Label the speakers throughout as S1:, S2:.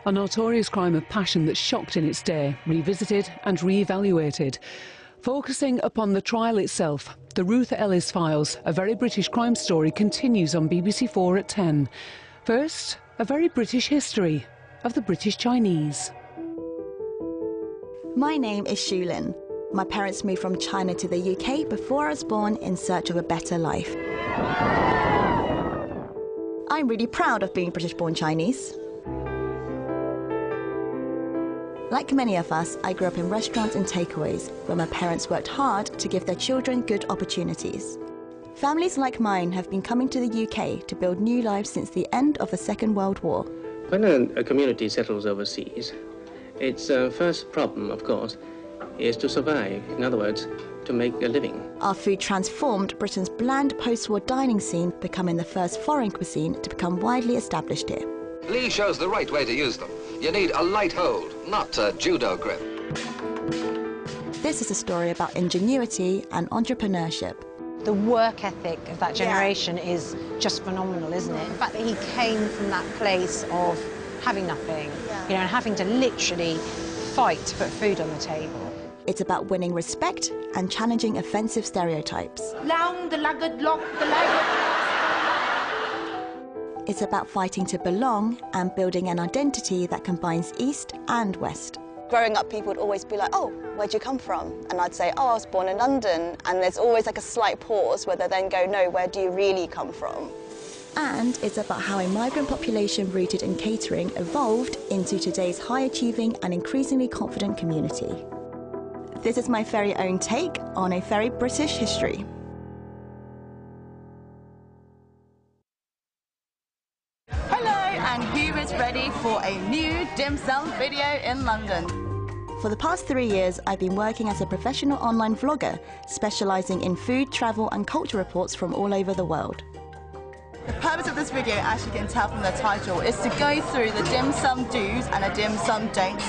S1: a notorious crime of passion that shocked in its day, revisited and re-evaluated. Focusing upon the trial itself, the Ruth Ellis Files, a very British crime story, continues on BBC4 at 10. First, a very British history of the British Chinese.
S2: My name is Shulin. My parents moved from China to the UK before I was born in search of a better life. I'm really proud of being British-born Chinese. Like many of us, I grew up in restaurants and takeaways, where my parents worked hard to give their children good opportunities. Families like mine have been coming to the UK to build new lives since the end of the Second World War.
S3: When a community settles overseas, its first problem, of course, is to survive. In other words, to make a living.
S2: Our food transformed Britain's bland post-war dining scene, becoming the first foreign cuisine to become widely established here.
S4: Lee shows the right way to use them. You need a light hold, not a judo grip.
S2: This is a story about ingenuity and entrepreneurship.
S5: The work ethic of that generation is just phenomenal, isn't it? The fact that he came from that place of having nothing, you know, and having to literally fight to put food on the table.
S2: It's about winning respect and challenging offensive stereotypes. It's about fighting to belong and building an identity that combines East and West.
S6: Growing up, people would always be like, oh, where'd you come from? And I'd say, oh, I was born in London. And there's always like a slight pause where they then go, no, where do you really come from?
S2: And it's about how a migrant population rooted in catering evolved into today's high-achieving and increasingly confident community. This is my very own take on a very British history.
S7: Hello, and who is ready for a new dim sum video in London?
S2: For the past 3 years, I've been working as a professional online vlogger, specialising in food, travel and culture reports from all over the world.
S7: The purpose of this video, as you can tell from the title, is to go through the dim sum do's and the dim sum don'ts.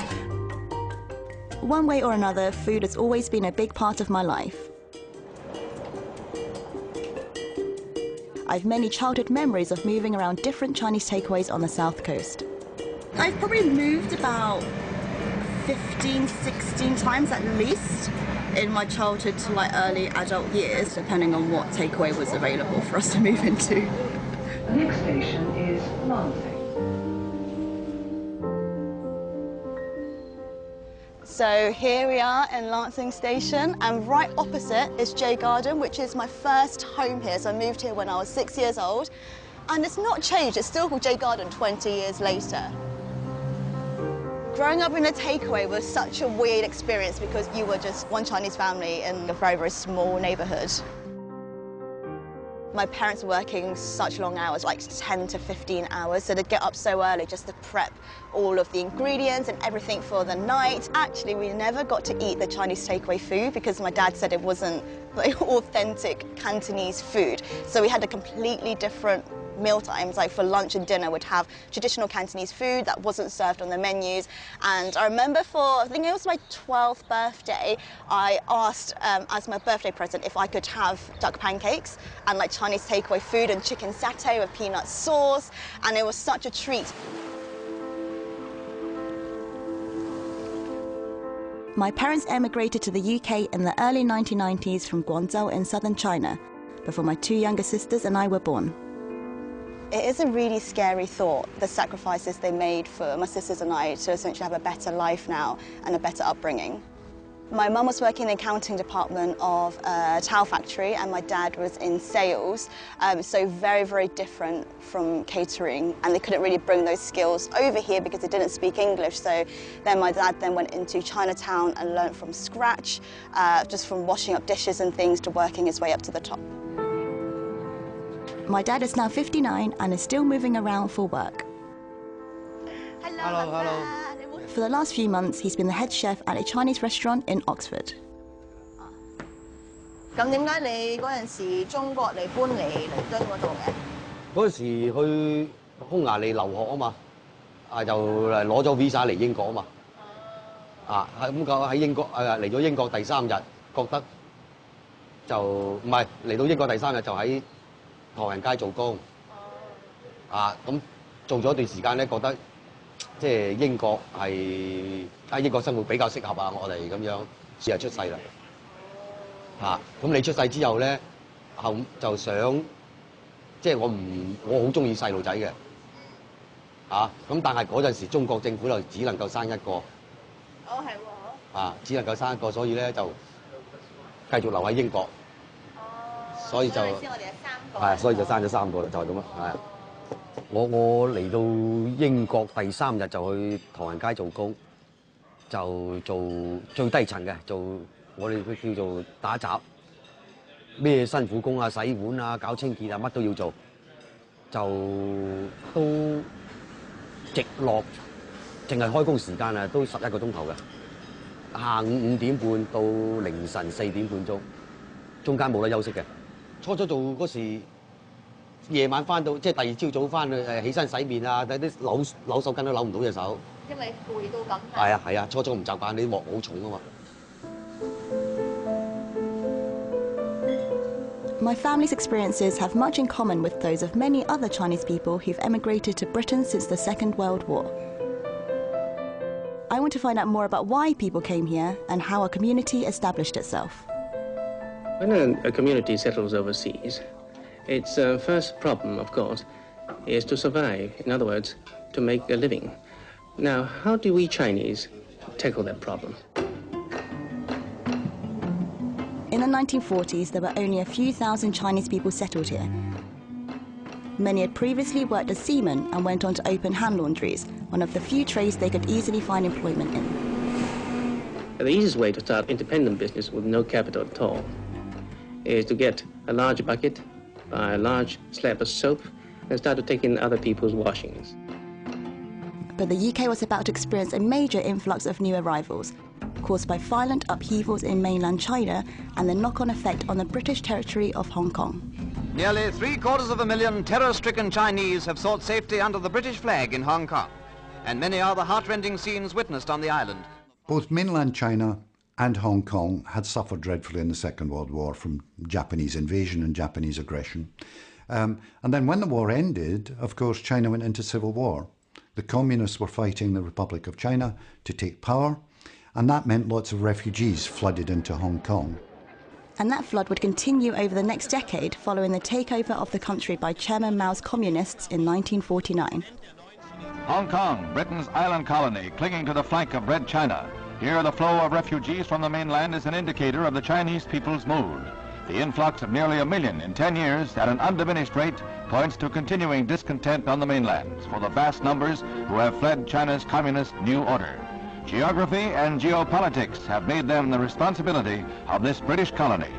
S2: One way or another, food has always been a big part of my life. I've many childhood memories of moving around different Chinese takeaways on the south coast.
S7: I've probably moved about 15, 16 times at least in my childhood to like early adult years, depending on what takeaway was available for us to move into.
S8: Next station is Lansing.
S6: So here we are in Lansing Station, and right opposite is J Garden, which is my first home here. So I moved here when I was 6 years old, and it's not changed. It's still called J Garden 20 years later. Growing up in a takeaway was such a weird experience because you were just one Chinese family in a very, very small neighbourhood. My parents were working such long hours, like 10 to 15 hours, so they'd get up so early just to prep all of the ingredients and everything for the night. Actually, we never got to eat the Chinese takeaway food because my dad said it wasn't like authentic Cantonese food. So we had a completely different meal times, like for lunch and dinner, would have traditional Cantonese food that wasn't served on the menus. And I remember for, I think it was my 12th birthday, I asked as my birthday present if I could have duck pancakes and like Chinese takeaway food and chicken satay with peanut sauce, and it was such a treat.
S2: My parents emigrated to the UK in the early 1990s from Guangzhou in southern China, before my 2 younger sisters and I were born.
S6: It is a really scary thought, the sacrifices they made for my sisters and I to essentially have a better life now and a better upbringing. My mum was working in the accounting department of a towel factory, and my dad was in sales, so very, very different from catering, and they couldn't really bring those skills over here because they didn't speak English. So then my dad then went into Chinatown and learnt from scratch, just from washing up dishes and things to working his way up to the top.
S2: My dad is now 59 and is still moving around for work.
S6: Hello, hello.
S2: For the last few months, he's been the head chef at a Chinese restaurant in Oxford.
S7: 咁點解你嗰陣時中國嚟搬嚟倫敦嗰度嘅？
S9: 嗰陣時去匈牙利留學啊嘛，就攞咗 visa 嚟英國啊嘛，咁喺英國嚟咗英國第3日，覺得就唔係嚟到英國第3日就喺唐人街做工，咁做咗一段時間咧，覺得即係英國英國生活比較適合啊，我哋咁樣試下出世啦。咁你出世之後咧，後就想即係我好中意細路仔嘅。咁但係嗰陣時中國政府就只能夠生一個。係喎。只能夠生一個，所以咧就繼續留喺英國。所以就我哋係3個。所以就生咗3個啦，就係咁啦。我嚟到英國第3日就去唐人街做工，就做最低層嘅，做我哋叫做打雜，咩辛苦工啊、洗碗啊、搞清潔啊，乜都要做，就都直落，淨係開工時間啊，都11個鐘頭嘅，下午5點半到凌晨4點半鐘，中間冇得休息嘅。初初做嗰時，夜晚翻到即係第2朝早翻去起身洗面啊，啲扭手巾都扭唔到隻手，
S10: 因為攰到咁。
S9: 係啊，初初唔習慣，啲鑊好重啊嘛。
S2: My family's experiences have much in common with those of many other Chinese people who've emigrated to Britain since the Second World War. I want to find out more about why people came here and how a community established itself.
S3: When a community settles overseas, its first problem, of course, is to survive. In other words, to make a living. Now, how do we Chinese tackle that problem?
S2: In the 1940s, there were only a few thousand Chinese people settled here. Many had previously worked as seamen and went on to open hand laundries, one of the few trades they could easily find employment in.
S3: The easiest way to start independent business with no capital at all is to get a large bucket, buy a large slab of soap, and start to take in other people's washings.
S2: But the UK was about to experience a major influx of new arrivals, caused by violent upheavals in mainland China and the knock-on effect on the British territory of Hong Kong.
S4: Nearly 750,000 terror-stricken Chinese have sought safety under the British flag in Hong Kong, and many are the heart-rending scenes witnessed on the island.
S11: Both mainland China and Hong Kong had suffered dreadfully in the Second World War from Japanese invasion and Japanese aggression. And then when the war ended, of course, China went into civil war. The communists were fighting the Republic of China to take power, and that meant lots of refugees flooded into Hong Kong.
S2: And that flood would continue over the next decade following the takeover of the country by Chairman Mao's communists in 1949.
S12: Hong Kong, Britain's island colony, clinging to the flank of Red China. Here, the flow of refugees from the mainland is an indicator of the Chinese people's mood. The influx of nearly 1 million in 10 years at an undiminished rate points to continuing discontent on the mainland for the vast numbers who have fled China's communist new order. Geography and geopolitics have made them the responsibility of this British colony.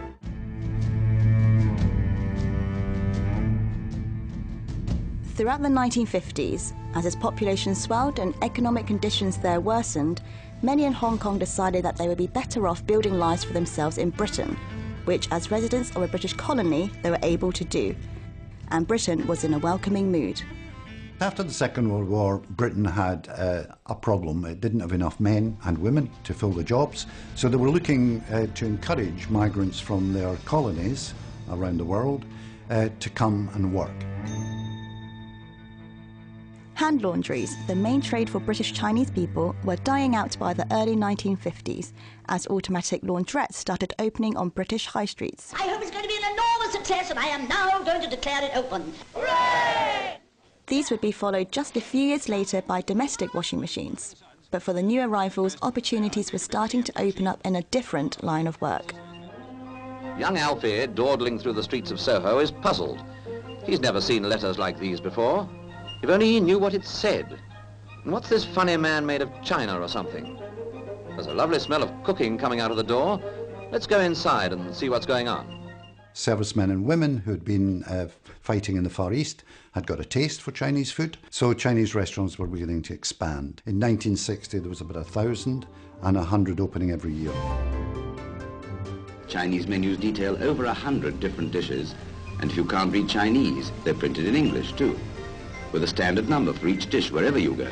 S2: Throughout the 1950s, as its population swelled and economic conditions there worsened, many in Hong Kong decided that they would be better off building lives for themselves in Britain, which, as residents of a British colony, they were able to do. And Britain was in a welcoming mood.
S11: After the Second World War, Britain had a problem. It didn't have enough men and women to fill the jobs, so they were looking to encourage migrants from their colonies around the world to come and work.
S2: Hand laundries, the main trade for British Chinese people, were dying out by the early 1950s as automatic laundrettes started opening on British high streets.
S10: I hope it's going to be an enormous success, and I am now going to declare it open. Hooray!
S2: These would be followed just a few years later by domestic washing machines. But for the new arrivals, opportunities were starting to open up in a different line of work.
S4: Young Alfie, dawdling through the streets of Soho, is puzzled. He's never seen letters like these before. If only he knew what it said. And what's this funny man made of china or something? There's a lovely smell of cooking coming out of the door. Let's go inside and see what's going on.
S11: Servicemen and women who had been fighting in the Far East had got a taste for Chinese food, so Chinese restaurants were beginning to expand. In 1960, there was about 1,000 and 100 opening every year.
S13: Chinese menus detail over 100 different dishes, and if you can't read Chinese, they're printed in English too, with a standard number for each dish wherever you go.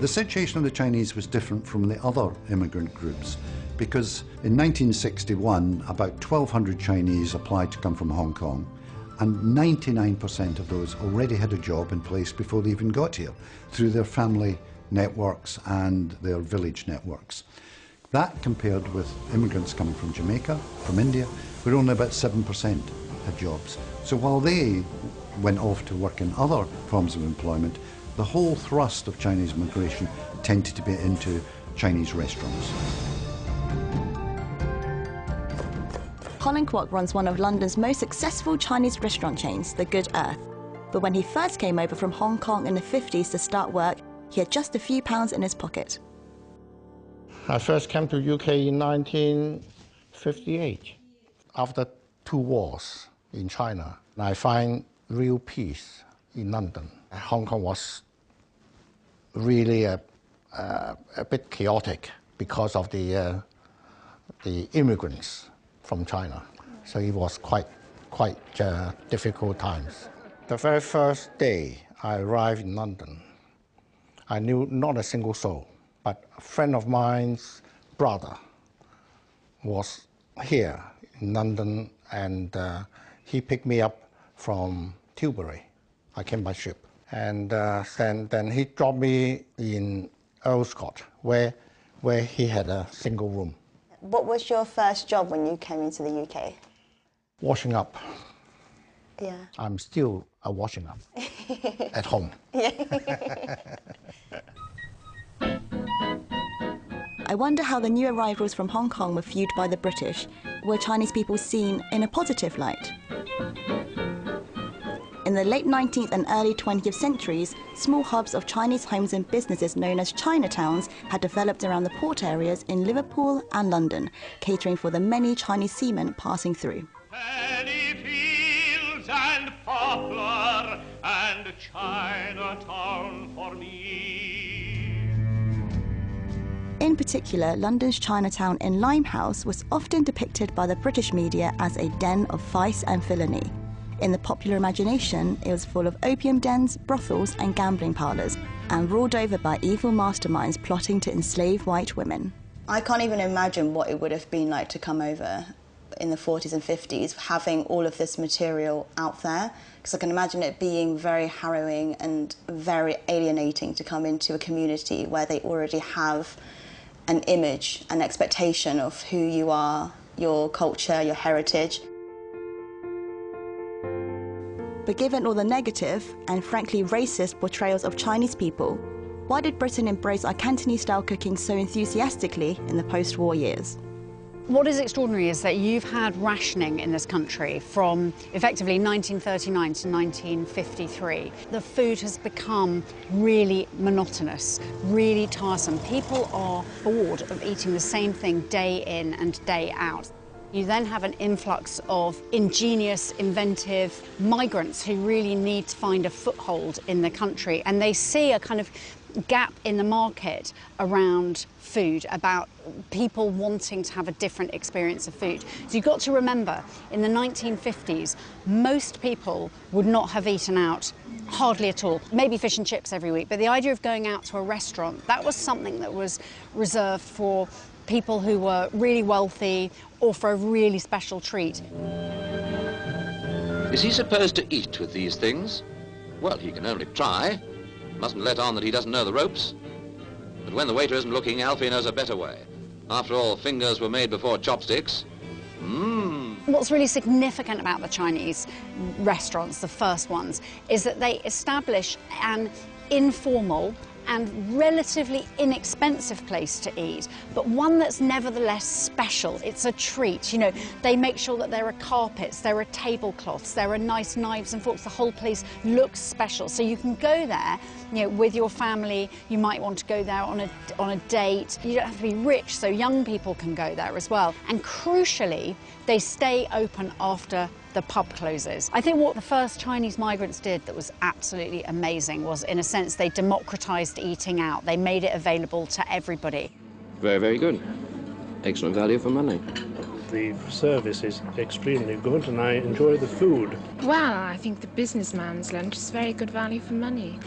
S11: The situation of the Chinese was different from the other immigrant groups because in 1961 about 1,200 Chinese applied to come from Hong Kong, and 99% of those already had a job in place before they even got here through their family networks and their village networks. That compared with immigrants coming from Jamaica, from India, where only about 7% had jobs. So while they went off to work in other forms of employment, the whole thrust of Chinese migration tended to be into Chinese restaurants.
S2: Colin Kwok runs one of London's most successful Chinese restaurant chains, The Good Earth. But when he first came over from Hong Kong in the 50s to start work, he had just a few pounds in his pocket.
S14: I first came to UK in 1958. After 2 wars in China, I find real peace in London. Hong Kong was really a bit chaotic because of the immigrants from China. So it was quite difficult times. The very first day I arrived in London, I knew not a single soul, but a friend of mine's brother was here in London, and he picked me up from Tilbury. I came by ship. And then he dropped me in Earlscourt, where he had a single room.
S6: What was your first job when you came into the UK?
S14: Washing up.
S6: Yeah.
S14: I'm still a washing up at home.
S2: I wonder how the new arrivals from Hong Kong were viewed by the British. Were Chinese people seen in a positive light? In the late 19th and early 20th centuries, small hubs of Chinese homes and businesses known as Chinatowns had developed around the port areas in Liverpool and London, catering for the many Chinese seamen passing through.
S15: Many fields and poplar and Chinatown for me.
S2: In particular, London's Chinatown in Limehouse was often depicted by the British media as a den of vice and villainy. In the popular imagination, it was full of opium dens, brothels and gambling parlours, and ruled over by evil masterminds plotting to enslave white women.
S6: I can't even imagine what it would have been like to come over in the 40s and 50s, having all of this material out there, because I can imagine it being very harrowing and very alienating to come into a community where they already have an image, an expectation of who you are, your culture, your heritage.
S2: But given all the negative and frankly racist portrayals of Chinese people, why did Britain embrace our Cantonese-style cooking so enthusiastically in the post-war years?
S16: What is extraordinary is that you've had rationing in this country from effectively 1939 to 1953. The food has become really monotonous, really tiresome. People are bored of eating the same thing day in and day out. You then have an influx of ingenious, inventive migrants who really need to find a foothold in the country, and they see a kind of gap in the market around food, about people wanting to have a different experience of food. So you've got to remember, in the 1950s, most people would not have eaten out hardly at all, maybe fish and chips every week, but the idea of going out to a restaurant, that was something that was reserved for people who were really wealthy or for a really special treat.
S4: Is he supposed to eat with these things? Well, he can only try. Mustn't let on that he doesn't know the ropes. But when the waiter isn't looking, Alfie knows a better way. After all, fingers were made before chopsticks.
S16: What's really significant about the Chinese restaurants, the first ones, is that they establish an informal and relatively inexpensive place to eat, but one that's nevertheless special. It's a treat. You know, they make sure that there are carpets, there are tablecloths, there are nice knives and forks. The whole place looks special. So you can go there, you know, with your family. You might want to go there on a date. You don't have to be rich, so young people can go there as well. And crucially, they stay open after the pub closes. I think what the first Chinese migrants did that was absolutely amazing was, in a sense, they democratized eating out. They made it available to everybody.
S17: Very, very good. Excellent value for money.
S18: The service is extremely good and I enjoy the food.
S19: Well, I think the businessman's lunch is very good value for money.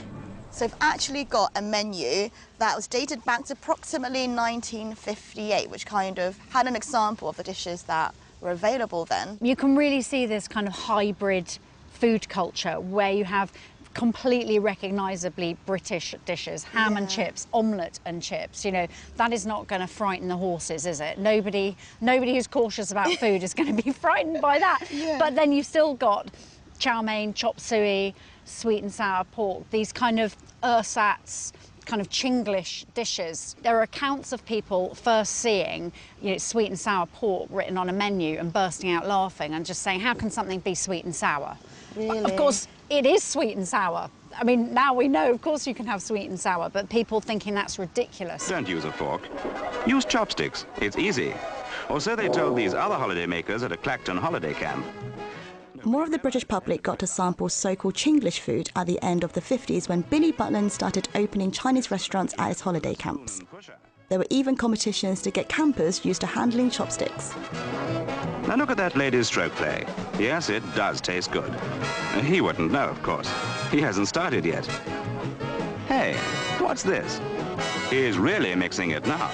S6: So I've actually got a menu that was dated back to approximately 1958, which kind of had an example of the dishes that were available then.
S16: You can really see this kind of hybrid food culture where you have completely recognisably British dishes, ham and chips, omelette and chips. You know, that is not going to frighten the horses, is it? Nobody who's cautious about food is going to be frightened by that. But then you've still got chow mein, chop suey, sweet and sour pork, these kind of ersatz, kind of Chinglish dishes. There are accounts of people first seeing, you know, sweet and sour pork written on a menu and bursting out laughing and just saying, how can something be sweet and sour?
S6: Really?
S16: Of course, it is sweet and sour. I mean, now we know, of course, you can have sweet and sour, but people thinking that's ridiculous.
S20: Don't use a fork. Use chopsticks. It's easy. Or so they told these other holiday makers at a Clacton holiday camp.
S2: More of the British public got to sample so-called Chinglish food at the end of the 50s when Billy Butland started opening Chinese restaurants at his holiday camps. There were even competitions to get campers used to handling chopsticks.
S20: Now look at that lady's stroke play. Yes, it does taste good. He wouldn't know, of course. He hasn't started yet. Hey, what's this? He's really mixing it now.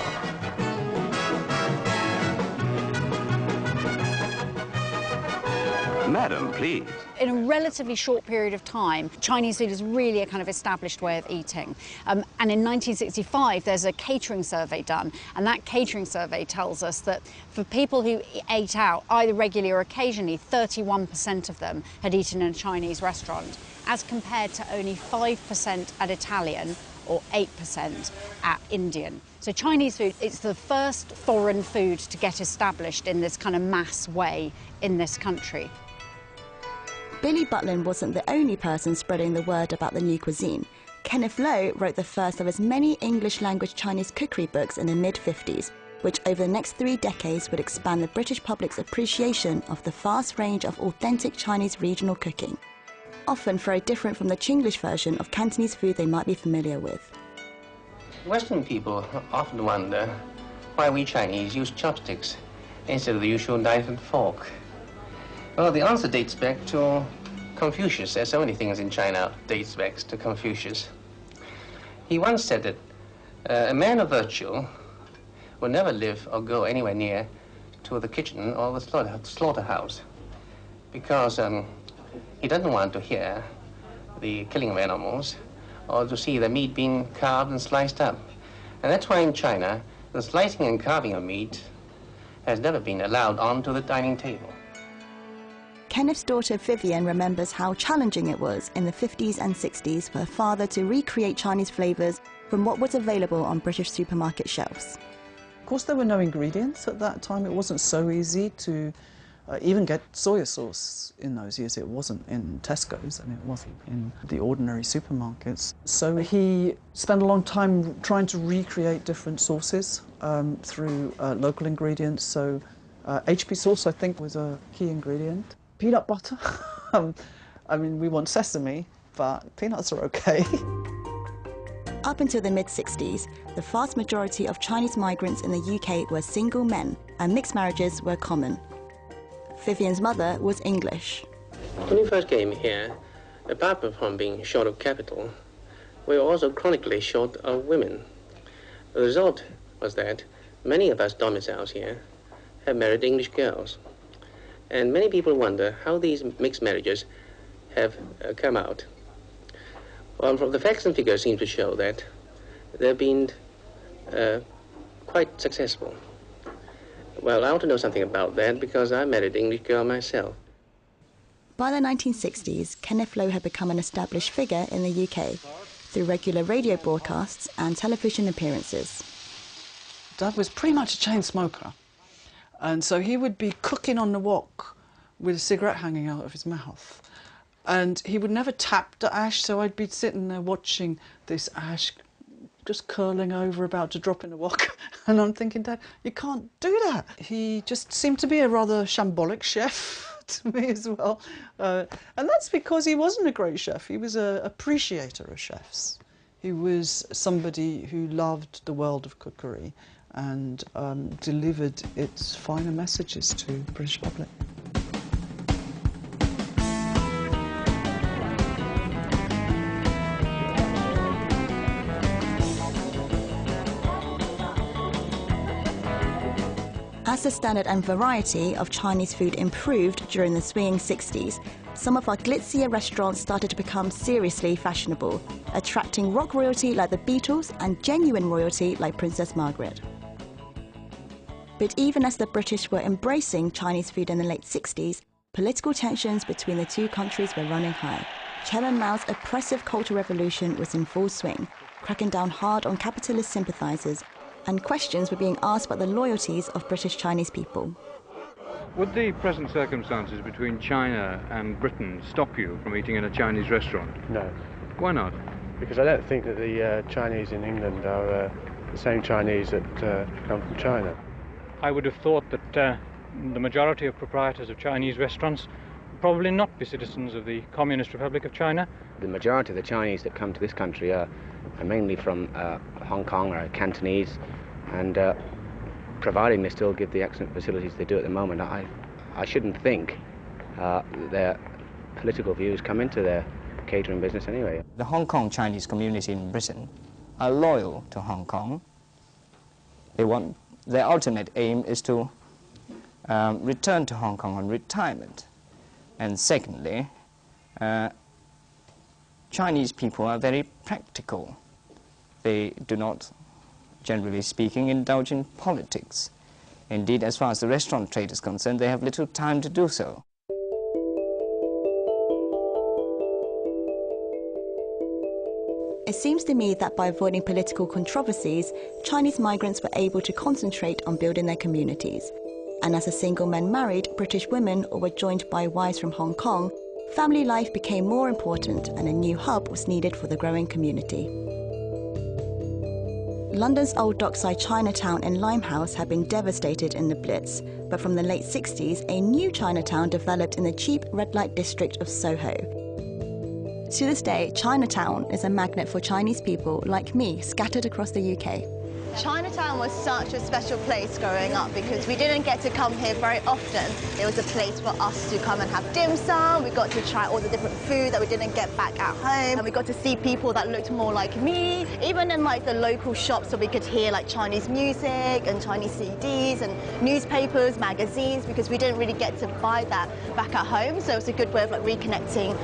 S20: Madam, please.
S16: In a relatively short period of time, Chinese food is really a kind of established way of eating. And in 1965, there's a catering survey done, and that catering survey tells us that for people who ate out, either regularly or occasionally, 31% of them had eaten in a Chinese restaurant, as compared to only 5% at Italian or 8% at Indian. So Chinese food, it's the first foreign food to get established in this kind of mass way in this country.
S2: Billy Butland wasn't the only person spreading the word about the new cuisine. Kenneth Lowe wrote the first of his many English-language Chinese cookery books in the mid-50s, which over the next 3 decades would expand the British public's appreciation of the vast range of authentic Chinese regional cooking, often very different from the Chinglish version of Cantonese food they might be familiar with.
S3: Western people often wonder why we Chinese use chopsticks instead of the usual knife and fork. Well, the answer dates back to Confucius. There's so many things in China dates back to Confucius. He once said that a man of virtue will never live or go anywhere near to the kitchen or the slaughterhouse because he doesn't want to hear the killing of animals or to see the meat being carved and sliced up. And that's why in China, the slicing and carving of meat has never been allowed onto the dining table.
S2: Kenneth's daughter Vivian remembers how challenging it was in the 50s and 60s for her father to recreate Chinese flavours from what was available on British supermarket shelves.
S21: Of course, there were no ingredients at that time. It wasn't so easy to even get soy sauce in those years. It wasn't in Tesco's and it wasn't in the ordinary supermarkets. So he spent a long time trying to recreate different sauces through local ingredients. So HP sauce, I think, was a key ingredient. Peanut butter. I mean, we want sesame, but peanuts are okay.
S2: Up until the mid-60s, the vast majority of Chinese migrants in the UK were single men, and mixed marriages were common. Vivian's mother was English.
S3: When we first came here, apart from being short of capital, we were also chronically short of women. The result was that many of us domiciles here have married English girls. And many people wonder how these mixed marriages have come out. Well, from the facts and figures seem to show that they've been quite successful. Well, I want to know something about that because I married an English girl myself.
S2: By the 1960s, Kenneth Lowe had become an established figure in the UK through regular radio broadcasts and television appearances.
S21: Dad was pretty much a chain smoker. And so he would be cooking on the wok with a cigarette hanging out of his mouth. And he would never tap the ash, so I'd be sitting there watching this ash just curling over, about to drop in the wok. And I'm thinking, Dad, you can't do that. He just seemed to be a rather shambolic chef to me as well. And that's because he wasn't a great chef. He was an appreciator of chefs. He was somebody who loved the world of cookery and delivered its finer messages to the British public.
S2: As the standard and variety of Chinese food improved during the swinging 60s, some of our glitzier restaurants started to become seriously fashionable, attracting rock royalty like the Beatles and genuine royalty like Princess Margaret. But even as the British were embracing Chinese food in the late 60s, political tensions between the two countries were running high. Chairman Mao's oppressive Cultural Revolution was in full swing, cracking down hard on capitalist sympathisers, and questions were being asked about the loyalties of British Chinese people.
S1: Would the present circumstances between China and Britain stop you from eating in a Chinese restaurant?
S18: No.
S1: Why not?
S18: Because I don't think that the Chinese in England are the same Chinese that come from China.
S22: I would have thought that the majority of proprietors of Chinese restaurants would probably not be citizens of the Communist Republic of China.
S23: The majority of the Chinese that come to this country are mainly from Hong Kong or Cantonese, and providing they still give the excellent facilities they do at the moment, I shouldn't think their political views come into their catering business anyway.
S24: The Hong Kong Chinese community in Britain are loyal to Hong Kong. Their ultimate aim is to return to Hong Kong on retirement. And secondly, Chinese people are very practical. They do not, generally speaking, indulge in politics. Indeed, as far as the restaurant trade is concerned, they have little time to do so.
S2: It seems to me that by avoiding political controversies, Chinese migrants were able to concentrate on building their communities. And as a single men married British women or were joined by wives from Hong Kong, family life became more important and a new hub was needed for the growing community. London's old dockside Chinatown in Limehouse had been devastated in the Blitz, but from the late 60s, a new Chinatown developed in the cheap red light district of Soho. To this day, Chinatown is a magnet for Chinese people like me scattered across the UK.
S6: Chinatown was such a special place growing up because we didn't get to come here very often. It was a place for us to come and have dim sum. We got to try all the different food that we didn't get back at home. And we got to see people that looked more like me. Even in like the local shops, so we could hear like Chinese music and Chinese CDs and newspapers, magazines, because we didn't really get to buy that back at home. So it's a good way of like reconnecting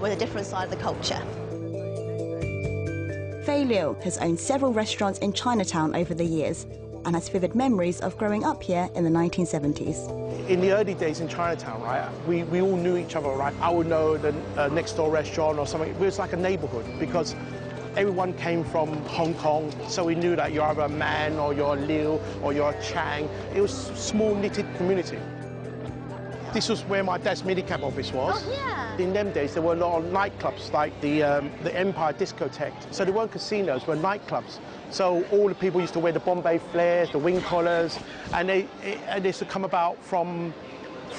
S6: with a different side of the culture.
S2: Fei Liu has owned several restaurants in Chinatown over the years and has vivid memories of growing up here in the 1970s.
S25: In the early days in Chinatown, right, we all knew each other, right? I would know the next door restaurant or something. It was like a neighborhood because everyone came from Hong Kong, so we knew that you're either a Man or you're a Liu or you're a Chang. It was a small knitted community. This was where my dad's minicab office was.
S6: Oh, yeah.
S25: In them days, there were a lot of nightclubs, like the Empire Discotheque. So they weren't casinos, they were nightclubs. So all the people used to wear the Bombay flares, the wing collars, and they used to come about from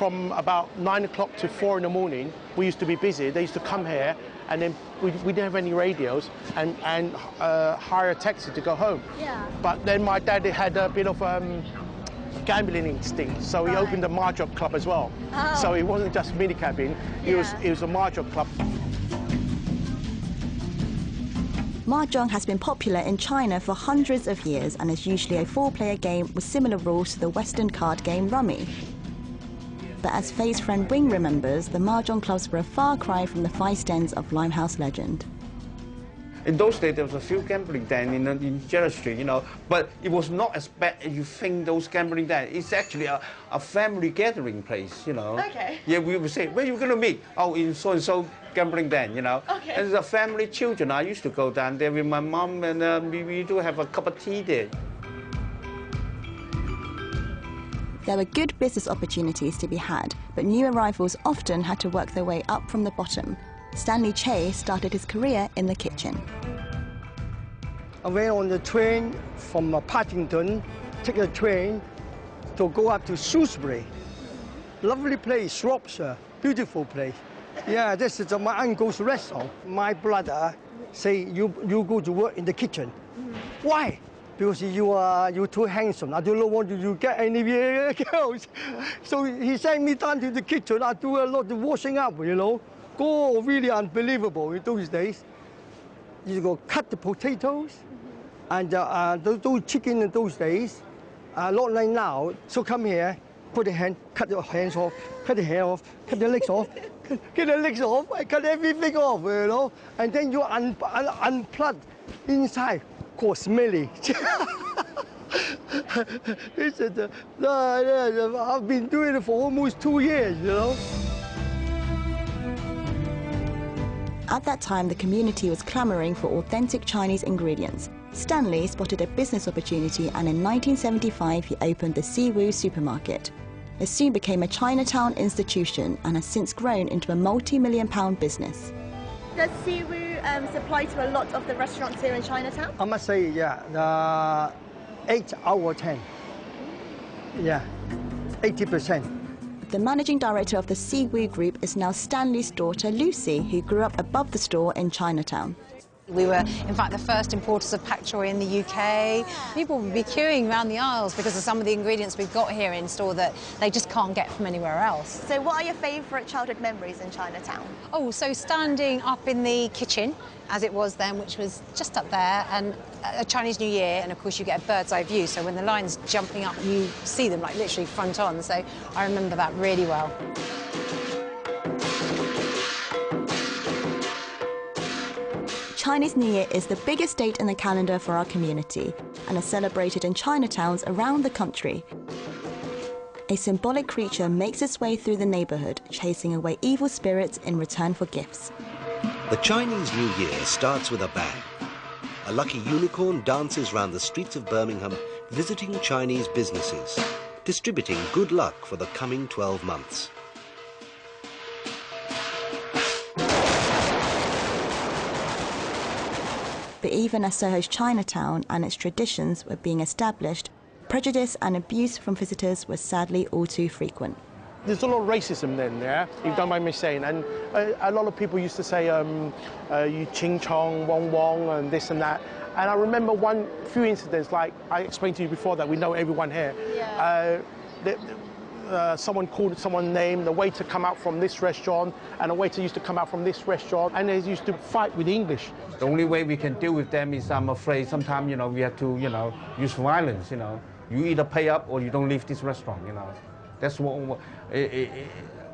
S25: about 9 o'clock to 4 in the morning. We used to be busy. They used to come here, and then we didn't have any radios, and hire a taxi to go home.
S6: Yeah.
S25: But then my dad had a bit of gambling instinct, so he opened a mahjong club as well.
S6: Oh.
S25: So it wasn't just minicabbing, it was a mahjong club.
S2: Mahjong has been popular in China for hundreds of years and is usually a four-player game with similar rules to the Western card game Rummy. But as Fei's friend Wing remembers, the Mahjong clubs were a far cry from the feist dens of Limehouse legend.
S26: In those days, there was a few gambling dens in Jerry Street, you know, but it was not as bad as you think those gambling dens. It's actually a family gathering place, you know.
S6: Okay.
S26: Yeah, we would say, where are you going to meet? Oh, in so-and-so gambling den, you know.
S6: Okay.
S26: And the family children, I used to go down there with my mom, and we do have a cup of tea there.
S2: There were good business opportunities to be had, but new arrivals often had to work their way up from the bottom. Stanley Che started his career in the kitchen.
S27: I went on the train from Paddington, take a train to go up to Shrewsbury. Lovely place, Shropshire, beautiful place. Yeah, this is my uncle's restaurant. My brother say, you go to work in the kitchen. Why? Because you're too handsome. I don't want you to get any girls. So he sent me down to the kitchen. I do a lot of washing up, you know. Oh, really unbelievable in those days. You go cut the potatoes, and those chicken in those days, not like now. So come here, put the hand, cut your hands off, cut the hair off, cut the legs off, get the legs off, I cut everything off, you know, and then you unplug inside, called smelly. He said, no, I've been doing it for almost 2 years, you know.
S2: At that time, the community was clamoring for authentic Chinese ingredients. Stanley spotted a business opportunity, and in 1975 he opened the Siwu supermarket. It soon became a Chinatown institution and has since grown into a multi-million-pound business.
S6: Does Siwu supply to a lot of the restaurants here in Chinatown?
S27: I must say, yeah, 8 out of 10. Yeah, 80%.
S2: The managing director of the Siwu Group is now Stanley's daughter, Lucy, who grew up above the store in Chinatown.
S5: We were, in fact, the first importers of pak choy in the UK. People would be queuing around the aisles because of some of the ingredients we've got here in store that they just can't get from anywhere else.
S6: So what are your favourite childhood memories in Chinatown?
S5: Oh, so standing up in the kitchen, as it was then, which was just up there, and a Chinese New Year, and of course you get a bird's eye view, so when the line's jumping up, you see them like literally front on, so I remember that really well.
S2: Chinese New Year is the biggest date in the calendar for our community and is celebrated in Chinatowns around the country. A symbolic creature makes its way through the neighbourhood, chasing away evil spirits in return for gifts.
S7: The Chinese New Year starts with a bang. A lucky unicorn dances round the streets of Birmingham, visiting Chinese businesses, distributing good luck for the coming 12 months.
S2: But even as Soho's Chinatown and its traditions were being established, prejudice and abuse from visitors was sadly all too frequent.
S25: There's a lot of racism then, yeah, if you don't mind me saying, and a lot of people used to say, you ching chong, wong wong, and this and that. And I remember few incidents, like I explained to you before that we know everyone here. Yeah. Someone called someone's name, the waiter come out from this restaurant, and the waiter used to come out from this restaurant, and they used to fight with English.
S26: The only way we can deal with them is, I'm afraid, sometimes, we have to, use violence, You either pay up or you don't leave this restaurant, That's what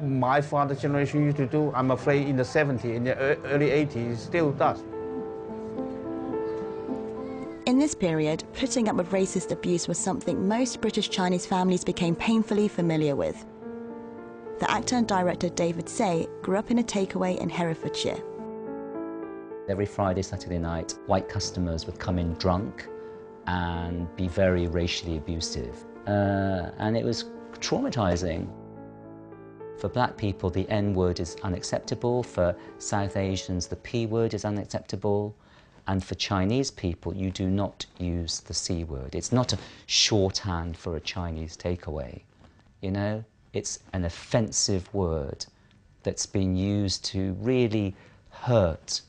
S26: my father's generation used to do. I'm afraid in the 70s, in the early 80s, still does.
S2: In this period, putting up with racist abuse was something most British Chinese families became painfully familiar with. The actor and director David Say grew up in a takeaway in Herefordshire.
S8: Every Friday, Saturday night, white customers would come in drunk and be very racially abusive. And it was traumatizing. For black people, the N-word is unacceptable. For South Asians, the P-word is unacceptable. And for Chinese people, you do not use the C word. It's not a shorthand for a Chinese takeaway. It's an offensive word that's been used to really hurt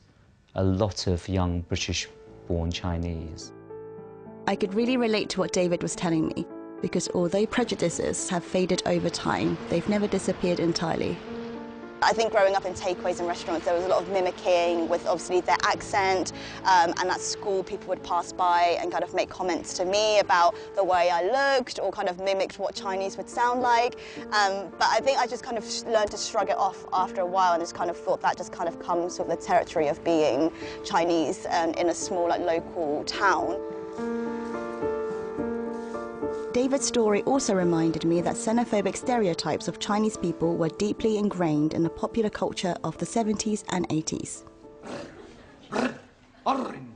S8: a lot of young British-born Chinese.
S2: I could really relate to what David was telling me, because although prejudices have faded over time, they've never disappeared entirely.
S6: I think growing up in takeaways and restaurants, there was a lot of mimicking with obviously their accent, and at school people would pass by and kind of make comments to me about the way I looked or kind of mimicked what Chinese would sound like. But I think I just kind of learned to shrug it off after a while and just kind of thought that just kind of comes with the territory of being Chinese in a small local town.
S2: David's story also reminded me that xenophobic stereotypes of Chinese people were deeply ingrained in the popular culture of the 70s and 80s.
S9: Orange.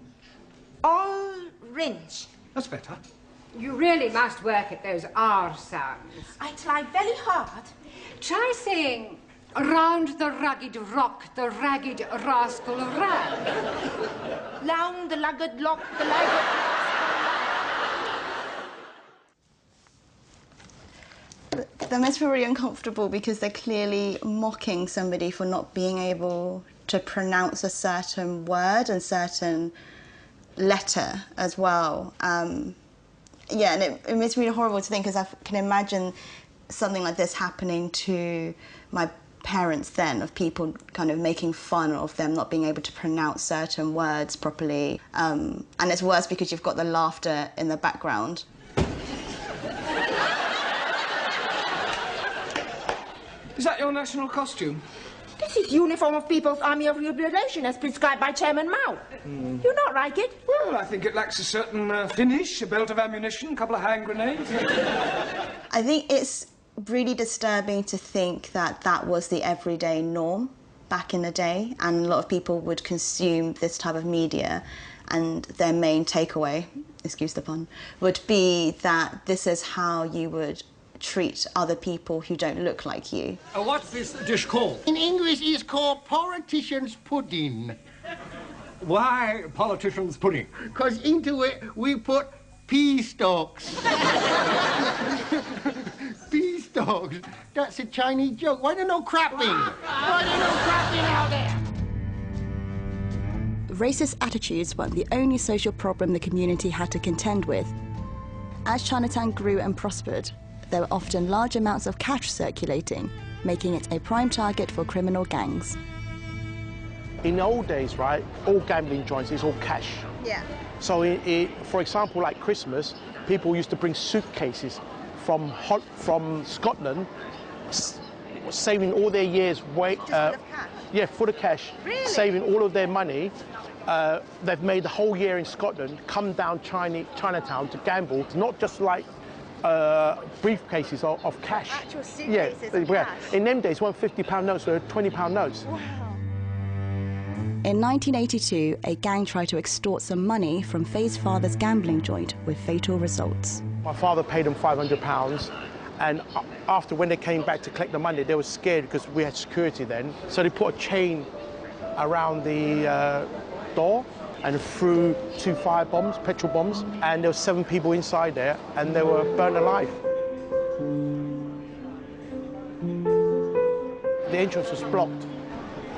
S10: Orange.
S9: That's better.
S10: You really must work at those R sounds. I try very hard. Try saying, "Round the rugged rock, the ragged rascal ran." Round the rugged lock, the ragged...
S6: That makes me really uncomfortable because they're clearly mocking somebody for not being able to pronounce a certain word and certain letter as well. Yeah, and it makes me really horrible to think, because I can imagine something like this happening to my parents then, of people kind of making fun of them not being able to pronounce certain words properly. And it's worse because you've got the laughter in the background.
S9: Is that your national costume?
S10: This
S4: This is the uniform of People's Army of Liberation as prescribed by Chairman Mao. You not like it?
S9: Well, I think it lacks a certain finish, a belt of ammunition, a couple of hand grenades.
S6: I think it's really disturbing to think that that was the everyday norm back in the day, and a lot of people would consume this type of media, and their main takeaway, excuse the pun, would be that this is how you would treat other people who don't look like you.
S9: What's this dish called?
S11: In English, it's called politician's pudding.
S9: Why politician's pudding?
S11: Because into it, we put pea stalks. Pea stalks. That's a Chinese joke. Why do you know crapping? Why do you know crapping out there?
S2: Racist attitudes weren't the only social problem the community had to contend with. As Chinatown grew and prospered, there were often large amounts of cash circulating, making it a prime target for criminal gangs.
S25: In the old days, right, all gambling joints is all cash.
S6: Yeah.
S25: So, for example, like Christmas, people used to bring suitcases from Scotland, saving all their years' wage.
S6: Full of cash?
S25: Yeah, full of cash.
S6: Really?
S25: Saving all of their money. They've made the whole year in Scotland, come down Chinatown to gamble, not just like briefcases of cash.
S6: Actual suitcases of
S25: yeah.
S6: cash?
S25: In them days, weren't £50 notes, they were £20 notes.
S6: Wow.
S2: In 1982, a gang tried to extort some money from Faye's father's gambling joint with fatal results.
S25: My father paid them £500, and after, when they came back to collect the money, they were scared because we had security then. So they put a chain around the door and threw 2 fire bombs, petrol bombs, and there were 7 people inside there, and they were burnt alive. The entrance was blocked.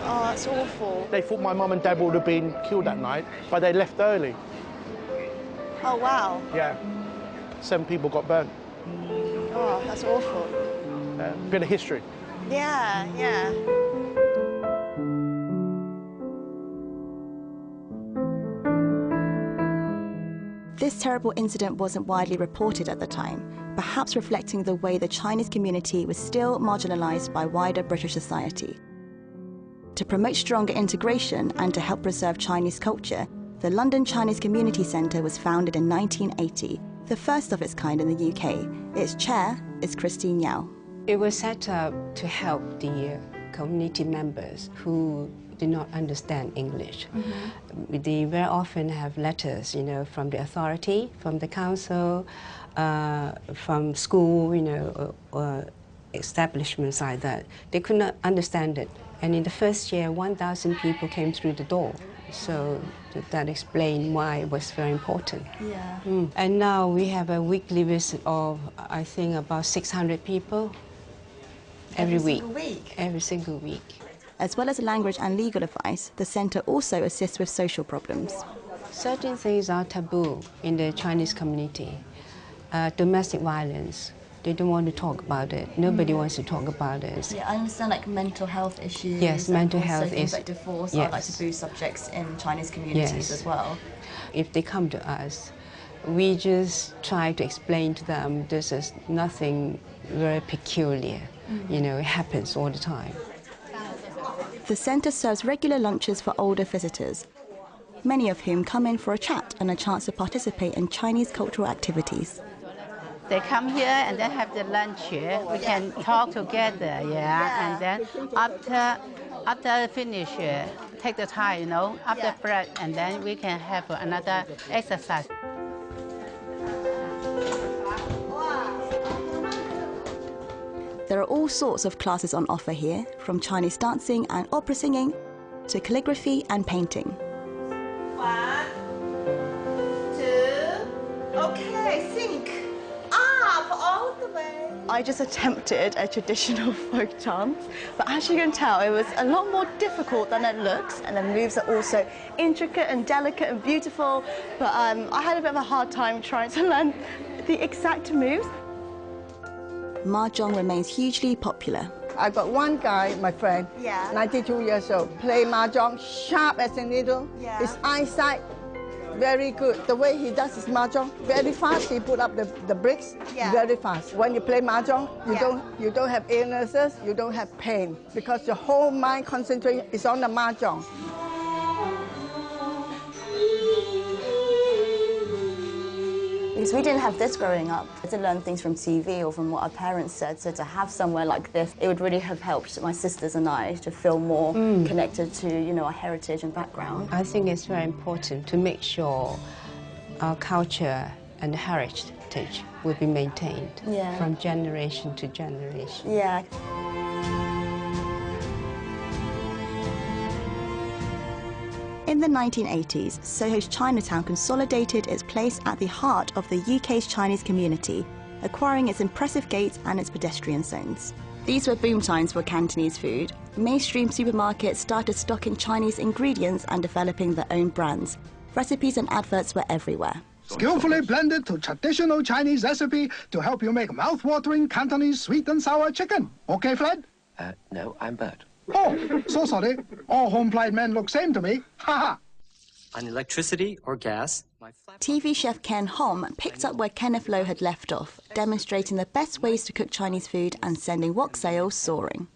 S6: Oh, that's awful.
S25: They thought my mum and dad would have been killed that night, but they left early.
S6: Oh, wow.
S25: Yeah. 7 people got burnt.
S6: Oh, that's awful.
S25: Bit of history.
S6: Yeah, yeah.
S2: This terrible incident wasn't widely reported at the time, perhaps reflecting the way the Chinese community was still marginalised by wider British society. To promote stronger integration and to help preserve Chinese culture, the London Chinese Community Centre was founded in 1980, the first of its kind in the UK. Its chair is Christine Yao.
S12: It was set up to help the community members who do not understand English. They very often have letters, you know, from the authority, from the council, from school, you know, or establishments like that. They could not understand it. And in the first year, 1,000 people came through the door. So that explained why it was very important.
S6: Yeah.
S12: And now we have a weekly visit of, I think, about 600 people every week.
S6: Single week?
S12: Every single week.
S2: As well as language and legal advice, the centre also assists with social problems.
S12: Certain things are taboo in the Chinese community. Domestic violence. They don't want to talk about it. Nobody wants to talk about it.
S6: Yeah, I understand like mental health issues.
S12: Yes, mental
S6: and
S12: health
S6: things
S12: is
S6: like divorce
S12: yes.
S6: are like taboo subjects in Chinese communities as well.
S12: If they come to us, we just try to explain to them this is nothing very peculiar. You know, it happens all the time.
S2: The centre serves regular lunches for older visitors, many of whom come in for a chat and a chance to participate in Chinese cultural activities.
S13: They come here and then have the lunch here. We can talk together, and then after finish, take the time, you know, after break, and then we can have another exercise.
S2: There are all sorts of classes on offer here, from Chinese dancing and opera singing to calligraphy and painting.
S6: 1, 2, okay, think. Up, all the way. I just attempted a traditional folk dance, but as you can tell, it was a lot more difficult than it looks, and the moves are also intricate and delicate and beautiful, but I had a bit of a hard time trying to learn the exact moves.
S2: Mahjong remains hugely popular.
S27: I got one guy, my friend, 92 years old, play mahjong sharp as a needle. His eyesight
S3: very good. The way he does his mahjong, very fast. He put up the bricks, very fast. When you play mahjong, you don't have illnesses, you don't have pain, because your whole mind concentration is on the mahjong.
S2: Because we didn't have this growing up. To learn things from TV or from what our parents said, so to have somewhere like this, it would really have helped my sisters and I to feel more connected to, you know, our heritage and background.
S12: I think it's very important to make sure our culture and heritage will be maintained from generation to generation.
S2: Yeah. In the 1980s, Soho's Chinatown consolidated its place at the heart of the UK's Chinese community, acquiring its impressive gates and its pedestrian zones. These were boom times for Cantonese food. Mainstream supermarkets started stocking Chinese ingredients and developing their own brands. Recipes and adverts were everywhere.
S14: Skillfully blended to traditional Chinese recipe to help you make mouth-watering Cantonese sweet and sour chicken. Okay, Fred?
S15: No, I'm Bert.
S14: Oh, so sorry. All home-plied men look same to me. Ha ha.
S15: On electricity or gas,
S2: TV chef Ken Hom picked up where Kenneth Lowe had left off, demonstrating the best ways to cook Chinese food and sending wok sales soaring.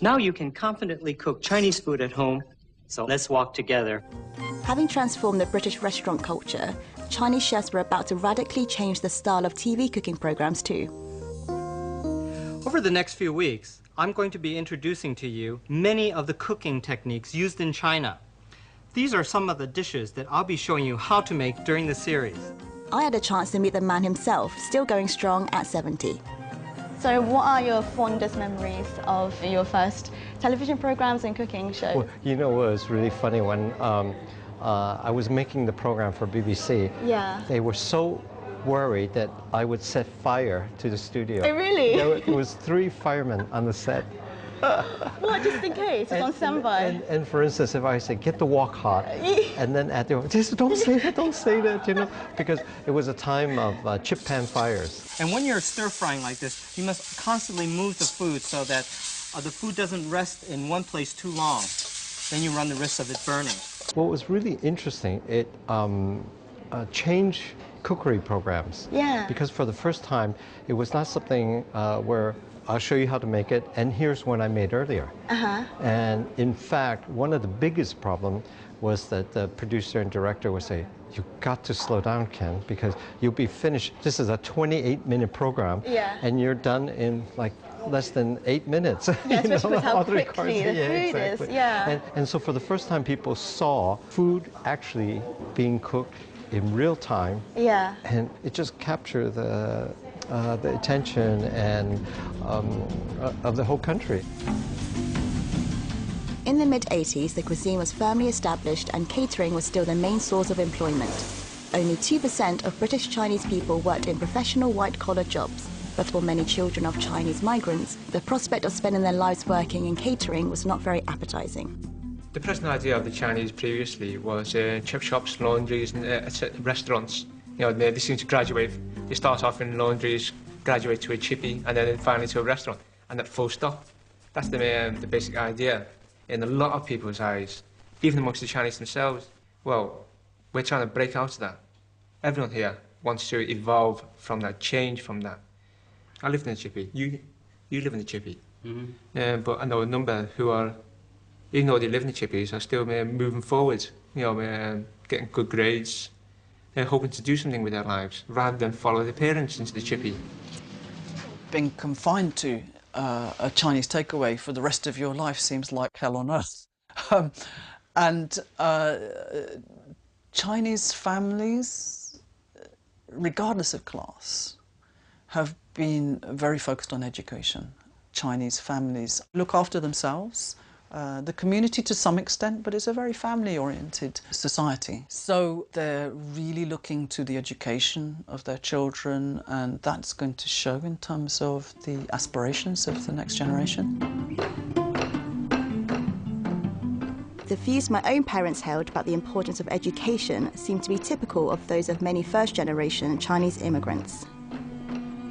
S15: Now you can confidently cook Chinese food at home, so let's walk together.
S2: Having transformed the British restaurant culture, Chinese chefs were about to radically change the style of TV cooking programs too.
S15: Over the next few weeks, I'm going to be introducing to you many of the cooking techniques used in China. These are some of the dishes that I'll be showing you how to make during the series.
S2: I had a chance to meet the man himself, still going strong at 70.
S6: So what are your fondest memories of your first television programs and cooking show?
S16: Well, you know what was really funny when I was making the program for BBC.
S6: Yeah.
S16: They were so worried that I would set fire to the studio.
S6: Oh, really?
S16: There was 3 firemen on the set.
S6: What, just in case? It's on standby.
S16: And for instance, if I say, get the wok hot, and then at the just don't say that, you know, because it was a time of chip pan fires.
S15: And when you're stir-frying like this, you must constantly move the food so that the food doesn't rest in one place too long. Then you run the risk of it burning.
S16: What was really interesting, it changed cookery programs.
S6: Yeah.
S16: Because for the first time, it was not something where I'll show you how to make it, and here's one I made earlier. And in fact, one of the biggest problems was that the producer and director would say, you've got to slow down, Ken, because you'll be finished. This is a 28-minute program, and you're done in like less than 8 minutes.
S6: Yeah, especially with how quickly the food is. Yeah.
S16: And so for the first time, people saw food actually being cooked in real time.
S6: Yeah.
S16: And it just captured the attention and of the whole country.
S2: In the mid-80s, the cuisine was firmly established and catering was still the main source of employment. Only 2% of British Chinese people worked in professional white-collar jobs, but for many children of Chinese migrants, the prospect of spending their lives working in catering was not very appetizing.
S17: The present idea of the Chinese previously was chip shops, laundries, and restaurants. You know, they seem to graduate. They start off in laundries, graduate to a chippy, and then finally to a restaurant, and that full stop. That's the basic idea. In a lot of people's eyes, even amongst the Chinese themselves, well, we're trying to break out of that. Everyone here wants to evolve from that, change from that. I lived in a chippy. You live in a chippy. But I know a number who are, even though they live in the chippies, are still moving forward. You know, getting good grades. They're hoping to do something with their lives rather than follow their parents into the chippy.
S21: Being confined to a Chinese takeaway for the rest of your life seems like hell on earth. And Chinese families, regardless of class, have been very focused on education. Chinese families look after themselves, the community to some extent, but it's a very family-oriented society. So they're really looking to the education of their children, and that's going to show in terms of the aspirations of the next generation.
S2: The views my own parents held about the importance of education seem to be typical of those of many first-generation Chinese immigrants.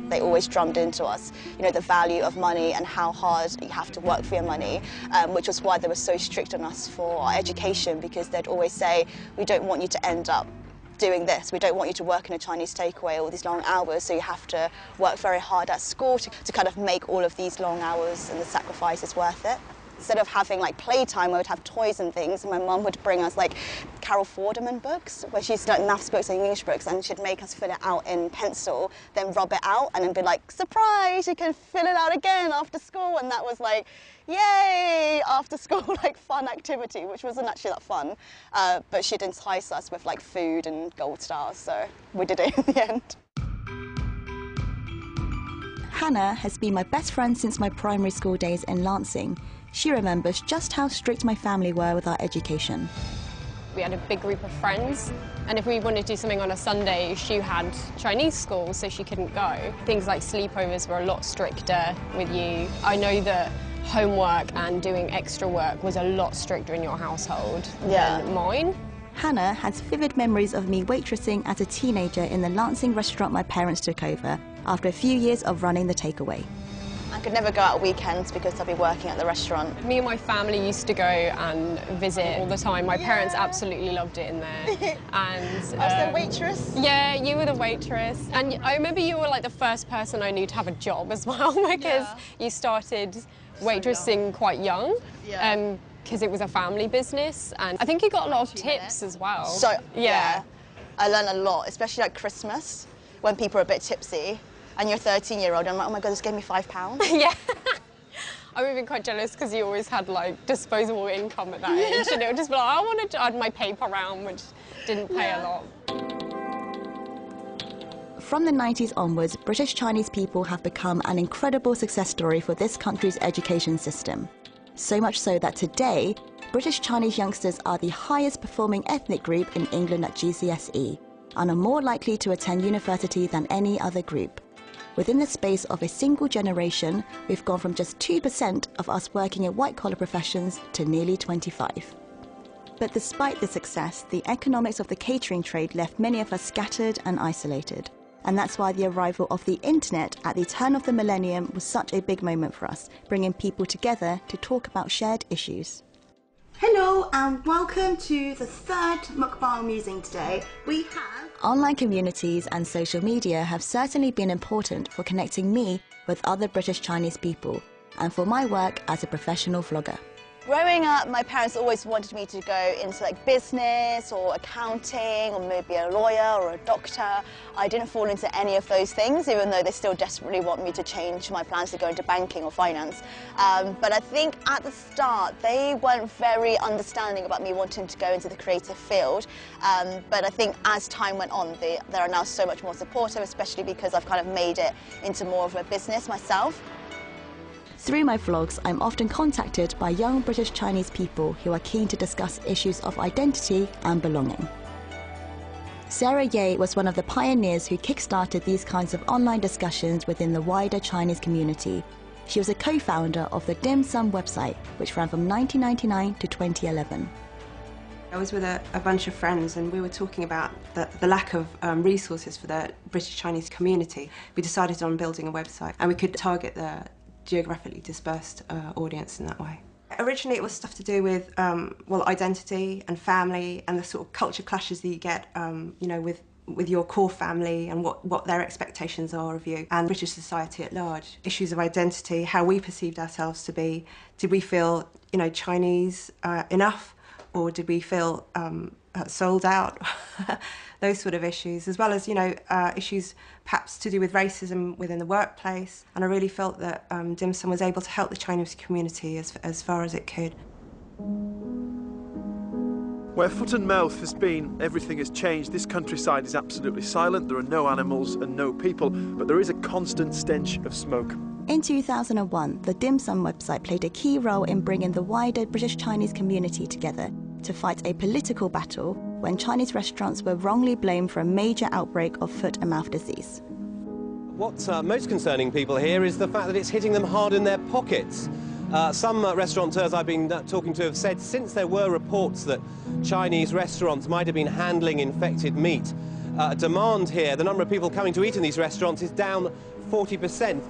S6: They always drummed into us, you know, the value of money and how hard you have to work for your money, which was why they were so strict on us for our education, because they'd always say, we don't want you to end up doing this. We don't want you to work in a Chinese takeaway all these long hours, so you have to work very hard at school to kind of make all of these long hours and the sacrifices worth it. Instead of having like playtime where we'd have toys and things, my mum would bring us like Carol Vorderman books, where she used to like maths books and English books, and she'd make us fill it out in pencil, then rub it out, and then be like, surprise, you can fill it out again after school. And that was like, yay, after school like fun activity, which wasn't actually that fun. But she'd entice us with like food and gold stars, so we did it in the end.
S2: Hannah has been my best friend since my primary school days in Lancing. She remembers just how strict my family were with our education.
S1: We had a big group of friends, and if we wanted to do something on a Sunday, she had Chinese school, so she couldn't go. Things like sleepovers were a lot stricter with you. I know that homework and doing extra work was a lot stricter in your household than mine.
S2: Hannah has vivid memories of me waitressing as a teenager in the Lancing restaurant my parents took over after a few years of running the takeaway.
S6: I could never go out weekends because I'd be working at the restaurant.
S1: Me and my family used to go and visit all the time. My parents absolutely loved it in there. And
S6: I was the waitress?
S1: Yeah, you were the waitress. And I remember you were like the first person I knew to have a job as well, because you started waitressing quite young. Because it was a family business, and I think you got a lot of tips as well.
S6: So, yeah. I learned a lot, especially like Christmas, when people are a bit tipsy. And you're a 13-year-old, and I'm like, oh my God, this gave me £5.
S1: Yeah. I'm even quite jealous because you always had like disposable income at that age, and it would just be like, I want to add my paper round, which didn't pay a lot.
S2: From the 90s onwards, British Chinese people have become an incredible success story for this country's education system. So much so that today, British Chinese youngsters are the highest performing ethnic group in England at GCSE and are more likely to attend university than any other group. Within the space of a single generation, we've gone from just 2% of us working in white-collar professions to nearly 25%. But despite the success, the economics of the catering trade left many of us scattered and isolated. And that's why the arrival of the internet at the turn of the millennium was such a big moment for us, bringing people together to talk about shared issues. Hello and welcome to the third mukbang musing today. We have... Online communities and social media have certainly been important for connecting me with other British Chinese people and for my work as a professional vlogger.
S6: Growing up, my parents always wanted me to go into like business or accounting or maybe a lawyer or a doctor. I didn't fall into any of those things, even though they still desperately want me to change my plans to go into banking or finance. But I think at the start, they weren't very understanding about me wanting to go into the creative field. But I think as time went on, they are now so much more supportive, especially because I've kind of made it into more of a business myself.
S2: Through my vlogs, I'm often contacted by young British Chinese people who are keen to discuss issues of identity and belonging. Sarah Ye was one of the pioneers who kick-started these kinds of online discussions within the wider Chinese community. She was a co-founder of the Dim Sum website, which ran from 1999 to 2011.
S18: I was with a bunch of friends and we were talking about the lack of resources for the British Chinese community. We decided on building a website and we could target the geographically dispersed audience in that way. Originally it was stuff to do with well, identity and family and the sort of culture clashes that you get you know, with your core family and what their expectations are of you and British society at large. Issues of identity, how we perceived ourselves to be. Did we feel, you know, Chinese enough, or did we feel sold out? Those sort of issues, as well as, you know, issues perhaps to do with racism within the workplace. And I really felt that Dim Sum was able to help the Chinese community as far as it could.
S19: Where foot and mouth has been, everything has changed. This countryside is absolutely silent. There are no animals and no people, but there is a constant stench of smoke.
S2: In 2001, the Dim Sum website played a key role in bringing the wider British Chinese community together to fight a political battle when Chinese restaurants were wrongly blamed for a major outbreak of foot and mouth disease.
S20: What's most concerning people here is the fact that it's hitting them hard in their pockets. Some restaurateurs I've been talking to have said since there were reports that Chinese restaurants might have been handling infected meat, demand here, the number of people coming to eat in these restaurants is down 40%.